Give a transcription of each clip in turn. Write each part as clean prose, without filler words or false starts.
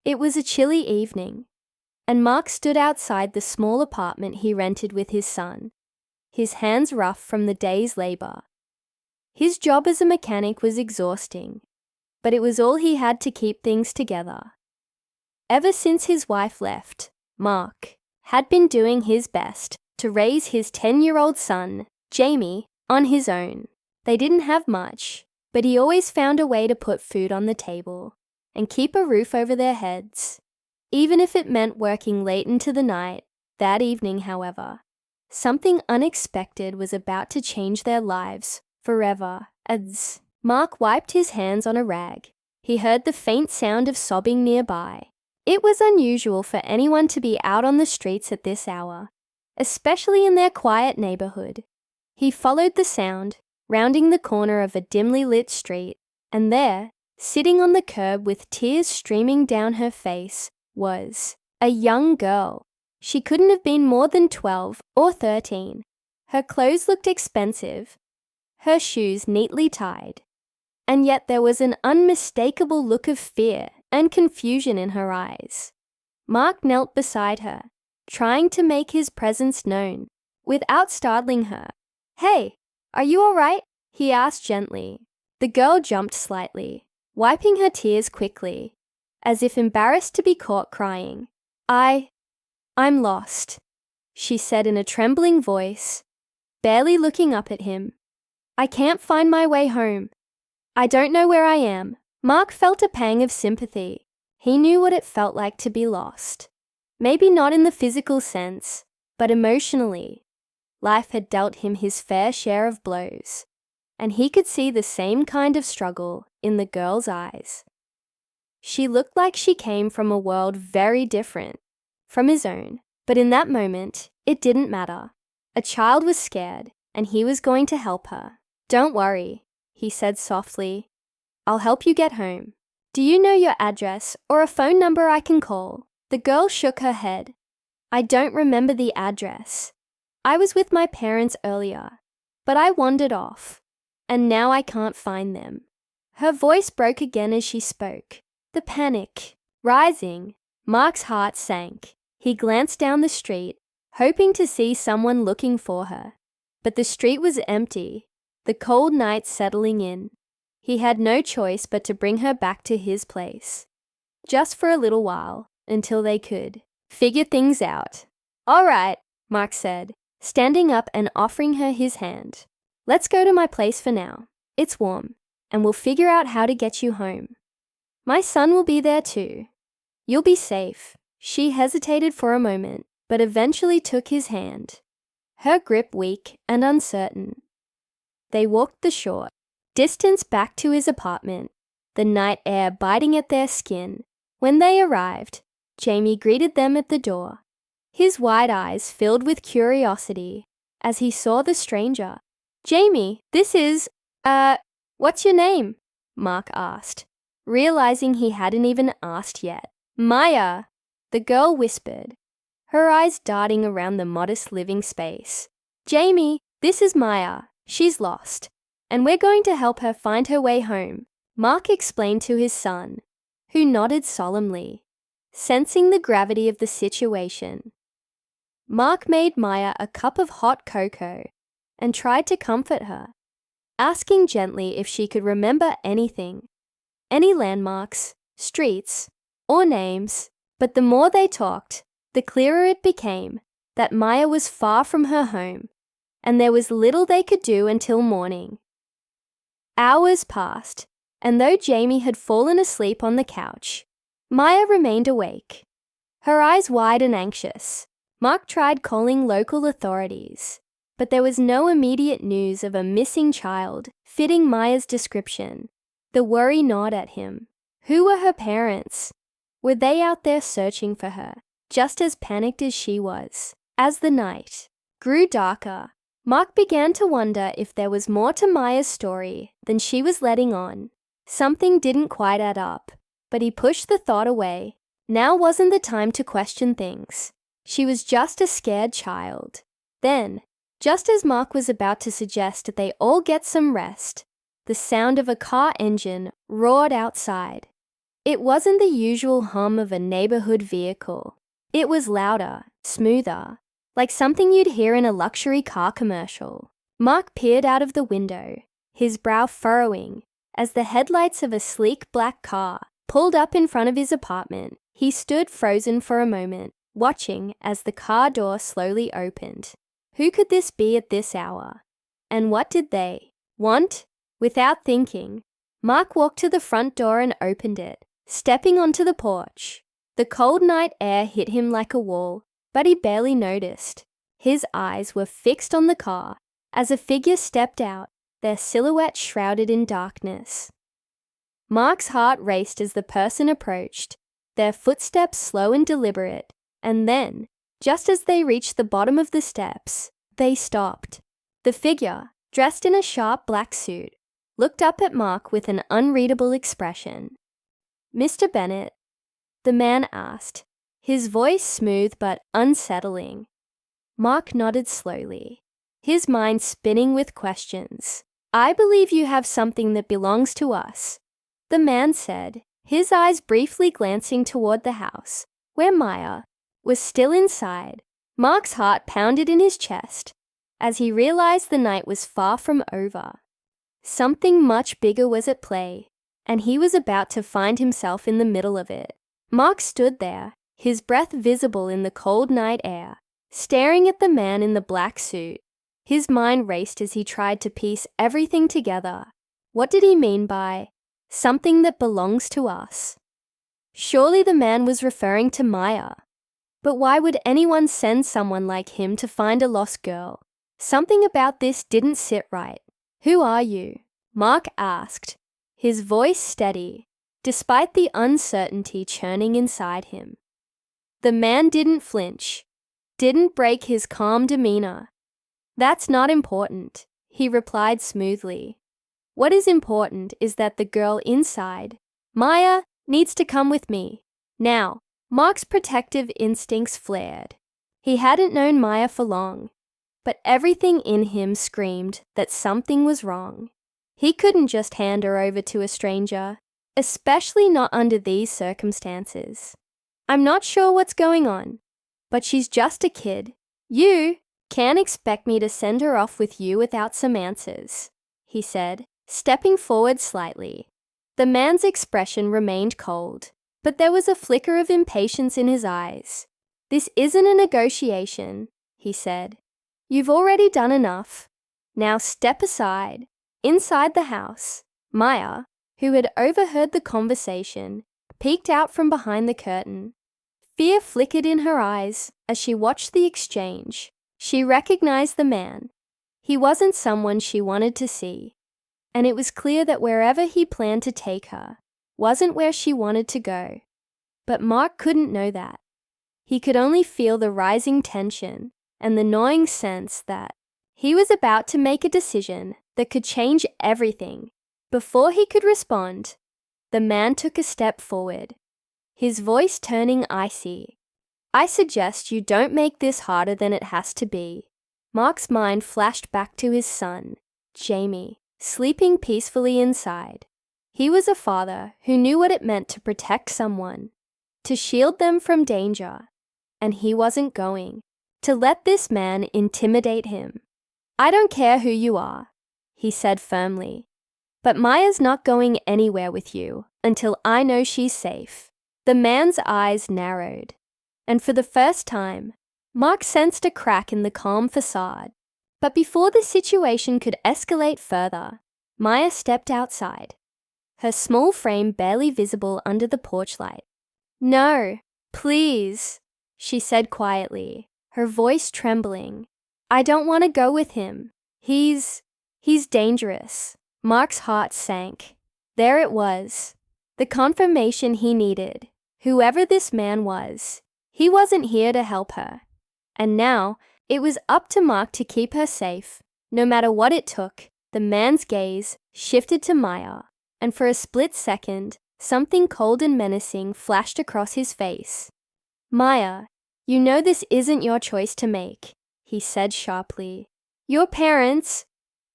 It was a chilly evening, and Mark stood outside the small apartment he rented with his son, his hands rough from the day's labor. His job as a mechanic was exhausting, but it was all he had to keep things together. Ever since his wife left, Mark had been doing his best to raise his 10-year-old son, Jamie, on his own. They didn't have much, but he always found a way to put food on the table and keep a roof over their heads, even if it meant working late into the night. That evening, however, something unexpected was about to change their lives forever. As Mark wiped his hands on a rag, he heard the faint sound of sobbing nearby. It was unusual for anyone to be out on the streets at this hour, especially in their quiet neighborhood. He followed the sound, rounding the corner of a dimly lit street, and there, sitting on the curb with tears streaming down her face, was a young girl. She couldn't have been more than 12 or 13. Her clothes looked expensive, her shoes neatly tied, and yet there was an unmistakable look of fear and confusion in her eyes. Mark knelt beside her, trying to make his presence known without startling her. "Hey, are you all right?" he asked gently. The girl jumped slightly, wiping her tears quickly, as if embarrassed to be caught crying. I'm lost," she said in a trembling voice, barely looking up at him. "I can't find my way home. I don't know where I am." Mark felt a pang of sympathy. He knew what it felt like to be lost. Maybe not in the physical sense, but emotionally. Life had dealt him his fair share of blows, and he could see the same kind of struggle in the girl's eyes. She looked like she came from a world very different from his own, but in that moment, it didn't matter. A child was scared, and he was going to help her. "Don't worry," he said softly. "I'll help you get home. Do you know your address or a phone number I can call?" The girl shook her head. "I don't remember the address. I was with my parents earlier, but I wandered off, and now I can't find them." Her voice broke again as she spoke, the panic rising. Mark's heart sank. He glanced down the street, hoping to see someone looking for her, but the street was empty, the cold night settling in. He had no choice but to bring her back to his place, just for a little while, until they could figure things out. "All right," Mark said, standing up and offering her his hand. "Let's go to my place for now. It's warm, and we'll figure out how to get you home. My son will be there too. You'll be safe." She hesitated for a moment, but eventually took his hand, her grip weak and uncertain. They walked the short distance back to his apartment, the night air biting at their skin. When they arrived, Jamie greeted them at the door, his wide eyes filled with curiosity as he saw the stranger. "Jamie, this is, what's your name?" Mark asked, realizing he hadn't even asked yet. "Maya," the girl whispered, her eyes darting around the modest living space. "Jamie, this is Maya. She's lost, and we're going to help her find her way home," Mark explained to his son, who nodded solemnly, sensing the gravity of the situation. Mark made Maya a cup of hot cocoa and tried to comfort her, asking gently if she could remember anything, any landmarks, streets, or names. But the more they talked, the clearer it became that Maya was far from her home, and there was little they could do until morning. Hours passed, and though Jamie had fallen asleep on the couch, Maya remained awake, her eyes wide and anxious. Mark tried calling local authorities, but there was no immediate news of a missing child fitting Maya's description. The worry gnawed at him. Who were her parents? Were they out there searching for her, just as panicked as she was? As the night grew darker, Mark began to wonder if there was more to Maya's story than she was letting on. Something didn't quite add up, but he pushed the thought away. Now wasn't the time to question things. She was just a scared child. Then, just as Mark was about to suggest that they all get some rest, the sound of a car engine roared outside. It wasn't the usual hum of a neighborhood vehicle. It was louder, smoother, like something you'd hear in a luxury car commercial. Mark peered out of the window, his brow furrowing, as the headlights of a sleek black car pulled up in front of his apartment. He stood frozen for a moment, watching as the car door slowly opened. Who could this be at this hour? And what did they want? Without thinking, Mark walked to the front door and opened it, stepping onto the porch. The cold night air hit him like a wall, but he barely noticed. His eyes were fixed on the car as a figure stepped out, their silhouette shrouded in darkness. Mark's heart raced as the person approached, their footsteps slow and deliberate, and then, just as they reached the bottom of the steps, they stopped. The figure, dressed in a sharp black suit, looked up at Mark with an unreadable expression. "Mr. Bennett?" the man asked, his voice smooth but unsettling. Mark nodded slowly, his mind spinning with questions. "I believe you have something that belongs to us," the man said, his eyes briefly glancing toward the house, where Maya was still inside. Mark's heart pounded in his chest as he realized the night was far from over. Something much bigger was at play, and he was about to find himself in the middle of it. Mark stood there, his breath visible in the cold night air, staring at the man in the black suit. His mind raced as he tried to piece everything together. What did he mean by something that belongs to us? Surely the man was referring to Maya. But why would anyone send someone like him to find a lost girl? Something about this didn't sit right. "Who are you?" Mark asked, his voice steady, despite the uncertainty churning inside him. The man didn't flinch, didn't break his calm demeanor. "That's not important," he replied smoothly. "What is important is that the girl inside, Maya, needs to come with me. Now." Mark's protective instincts flared. He hadn't known Maya for long, but everything in him screamed that something was wrong. He couldn't just hand her over to a stranger, especially not under these circumstances. "I'm not sure what's going on, but she's just a kid. You can't expect me to send her off with you without some answers," he said, stepping forward slightly. The man's expression remained cold, but there was a flicker of impatience in his eyes. "This isn't a negotiation," he said. "You've already done enough. Now step aside." Inside the house, Maya, who had overheard the conversation, peeked out from behind the curtain. Fear flickered in her eyes as she watched the exchange. She recognized the man. He wasn't someone she wanted to see, and it was clear that wherever he planned to take her wasn't where she wanted to go. But Mark couldn't know that. He could only feel the rising tension and the gnawing sense that he was about to make a decision that could change everything. Before he could respond, the man took a step forward, his voice turning icy. "I suggest you don't make this harder than it has to be." Mark's mind flashed back to his son, Jamie, sleeping peacefully inside. He was a father who knew what it meant to protect someone, to shield them from danger, and he wasn't going to let this man intimidate him. "I don't care who you are," he said firmly, "but Maya's not going anywhere with you until I know she's safe." The man's eyes narrowed, and for the first time, Mark sensed a crack in the calm facade. But before the situation could escalate further, Maya stepped outside, her small frame barely visible under the porch light. "No, please," she said quietly, her voice trembling. "I don't want to go with him. He's dangerous." Mark's heart sank. There it was, the confirmation he needed. Whoever this man was, he wasn't here to help her. And now, it was up to Mark to keep her safe, no matter what it took. The man's gaze shifted to Maya, and for a split second, something cold and menacing flashed across his face. "Maya, you know this isn't your choice to make," he said sharply. "Your parents,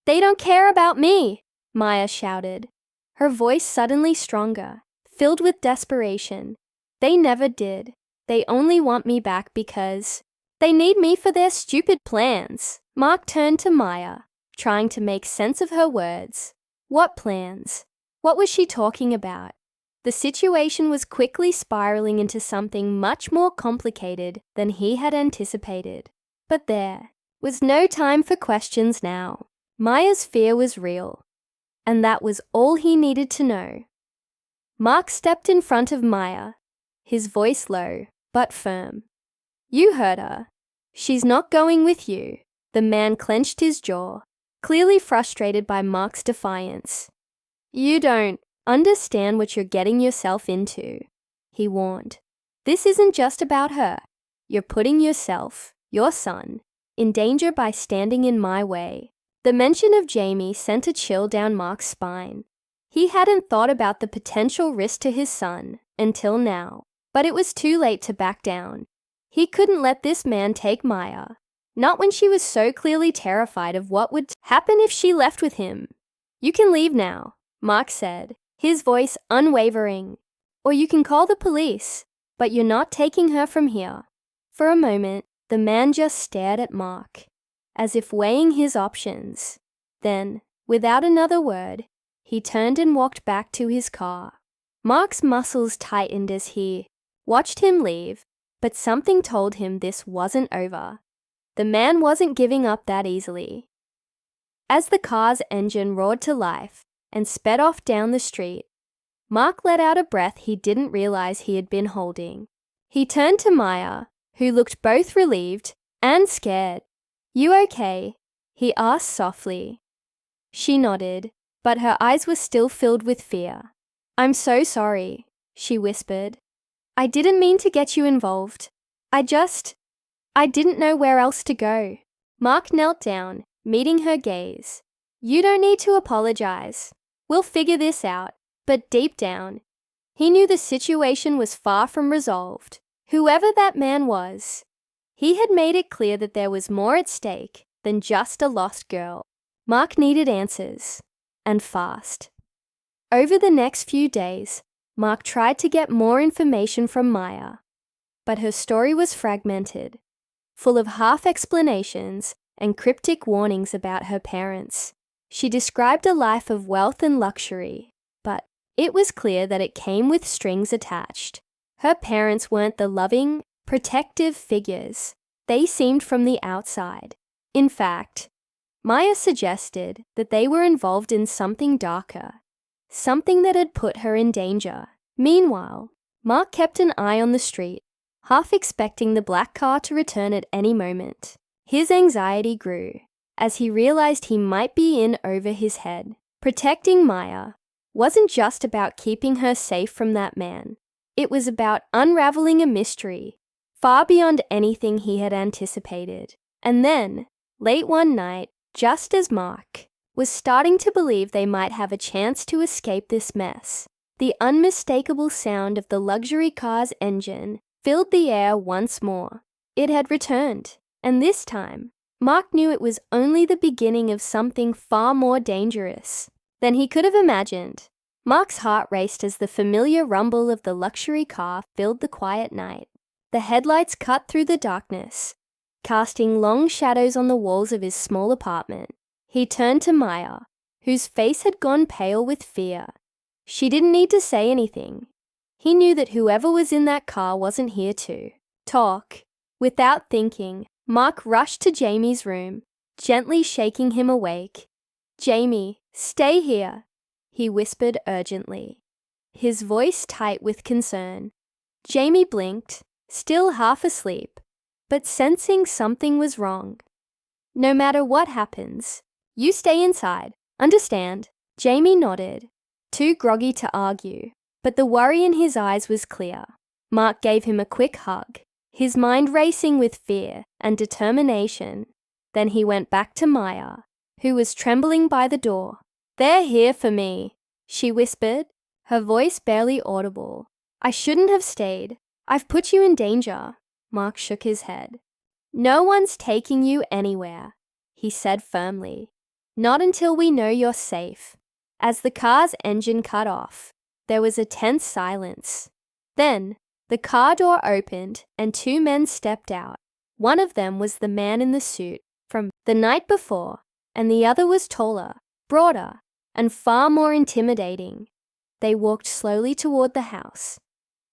they don't care about me," Maya shouted, her voice suddenly stronger, filled with desperation. They never did. They only want me back because they need me for their stupid plans. Mark turned to Maya, trying to make sense of her words. What plans? What was she talking about? The situation was quickly spiraling into something much more complicated than he had anticipated. But there was no time for questions now. Maya's fear was real, and that was all he needed to know. Mark stepped in front of Maya, his voice low but firm. You heard her. She's not going with you. The man clenched his jaw, clearly frustrated by Mark's defiance. You don't understand what you're getting yourself into, he warned. This isn't just about her. You're putting yourself, your son, in danger by standing in my way. The mention of Jamie sent a chill down Mark's spine. He hadn't thought about the potential risk to his son until now, but it was too late to back down. He couldn't let this man take Maya, not when she was so clearly terrified of what would happen if she left with him. You can leave now, Mark said, his voice unwavering. Or you can call the police, but you're not taking her from here. For a moment, the man just stared at Mark, as if weighing his options. Then, without another word, he turned and walked back to his car. Mark's muscles tightened as he watched him leave, but something told him this wasn't over. The man wasn't giving up that easily. As the car's engine roared to life and sped off down the street, Mark let out a breath he didn't realize he had been holding. He turned to Maya, who looked both relieved and scared. You okay? He asked softly. She nodded, but her eyes were still filled with fear. I'm so sorry, she whispered. I didn't mean to get you involved. I didn't know where else to go. Mark knelt down, meeting her gaze. You don't need to apologize. We'll figure this out. But deep down, he knew the situation was far from resolved. Whoever that man was, he had made it clear that there was more at stake than just a lost girl. Mark needed answers, and fast. Over the next few days, Mark tried to get more information from Maya, but her story was fragmented, full of half-explanations and cryptic warnings about her parents. She described a life of wealth and luxury, but it was clear that it came with strings attached. Her parents weren't the loving, protective figures they seemed from the outside. In fact, Maya suggested that they were involved in something darker, something that had put her in danger. Meanwhile, Mark kept an eye on the street, half expecting the black car to return at any moment. His anxiety grew as he realized he might be in over his head. Protecting Maya wasn't just about keeping her safe from that man. It was about unraveling a mystery far beyond anything he had anticipated. And then, late one night, just as Mark was starting to believe they might have a chance to escape this mess, the unmistakable sound of the luxury car's engine filled the air once more. It had returned, and this time, Mark knew it was only the beginning of something far more dangerous than he could have imagined. Mark's heart raced as the familiar rumble of the luxury car filled the quiet night. The headlights cut through the darkness, casting long shadows on the walls of his small apartment. He turned to Maya, whose face had gone pale with fear. She didn't need to say anything. He knew that whoever was in that car wasn't here to talk. Without thinking, Mark rushed to Jamie's room, gently shaking him awake. Jamie, stay here, he whispered urgently, his voice tight with concern. Jamie blinked, still half asleep, but sensing something was wrong. No matter what happens, you stay inside, understand? Jamie nodded, too groggy to argue, but the worry in his eyes was clear. Mark gave him a quick hug, his mind racing with fear and determination. Then he went back to Maya, who was trembling by the door. They're here for me, she whispered, her voice barely audible. I shouldn't have stayed. I've put you in danger. Mark shook his head. No one's taking you anywhere, he said firmly. Not until we know you're safe. As the car's engine cut off, There was a tense silence. Then, the car door opened and two men stepped out. One of them was the man in the suit from the night before, and the other was taller, broader, and far more intimidating. They walked slowly toward the house,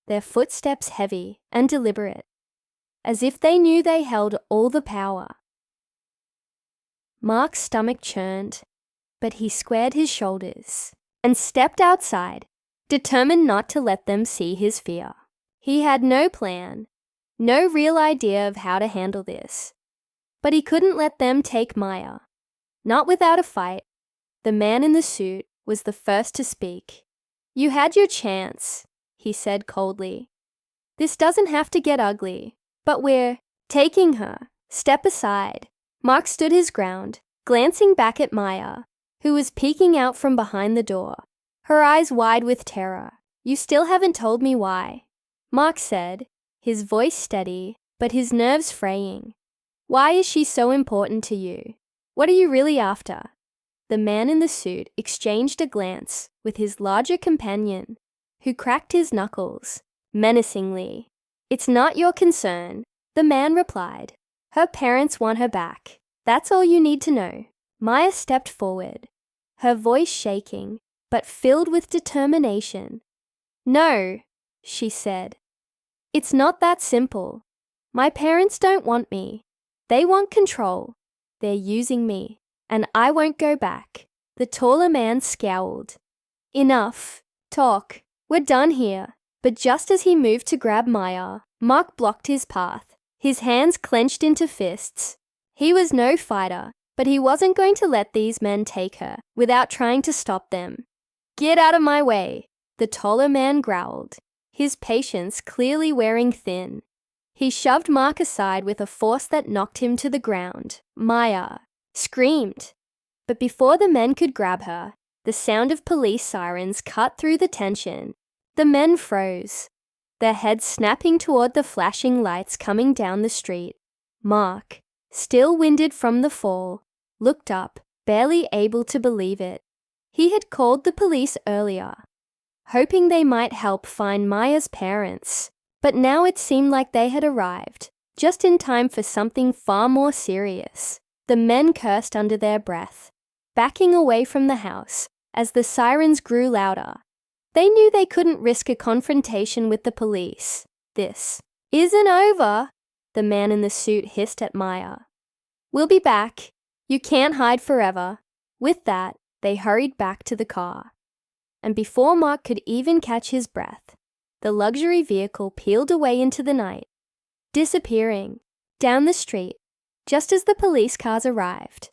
their footsteps heavy and deliberate, as if they knew they held all the power. Mark's stomach churned, but he squared his shoulders and stepped outside, determined not to let them see his fear. He had no plan, no real idea of how to handle this, but he couldn't let them take Maya. Not without a fight. The man in the suit was the first to speak. "You had your chance," he said coldly. "This doesn't have to get ugly, but we're taking her. Step aside." Mark stood his ground, glancing back at Maya, who was peeking out from behind the door, her eyes wide with terror. "You still haven't told me why," Mark said, his voice steady, but his nerves fraying. "Why is she so important to you? What are you really after?" The man in the suit exchanged a glance with his larger companion, who cracked his knuckles, menacingly. "It's not your concern," the man replied. "Her parents want her back. That's all you need to know." Maya stepped forward, her voice shaking, but filled with determination. "No," she said. "It's not that simple. My parents don't want me. They want control. They're using me, and I won't go back." The taller man scowled. "Enough. Talk. We're done here." But just as he moved to grab Maya, Mark blocked his path, his hands clenched into fists. He was no fighter, but he wasn't going to let these men take her without trying to stop them. "Get out of my way," the taller man growled, his patience clearly wearing thin. He shoved Mark aside with a force that knocked him to the ground. Maya screamed. But before the men could grab her, the sound of police sirens cut through the tension. The men froze, their heads snapping toward the flashing lights coming down the street. Mark, still winded from the fall, looked up, barely able to believe it. He had called the police earlier, hoping they might help find Maya's parents, but now it seemed like they had arrived, just in time for something far more serious. The men cursed under their breath, backing away from the house as the sirens grew louder. They knew they couldn't risk a confrontation with the police. "This isn't over," the man in the suit hissed at Maya. "We'll be back. You can't hide forever." With that, they hurried back to the car. And before Mark could even catch his breath, the luxury vehicle peeled away into the night, disappearing down the street just as the police cars arrived.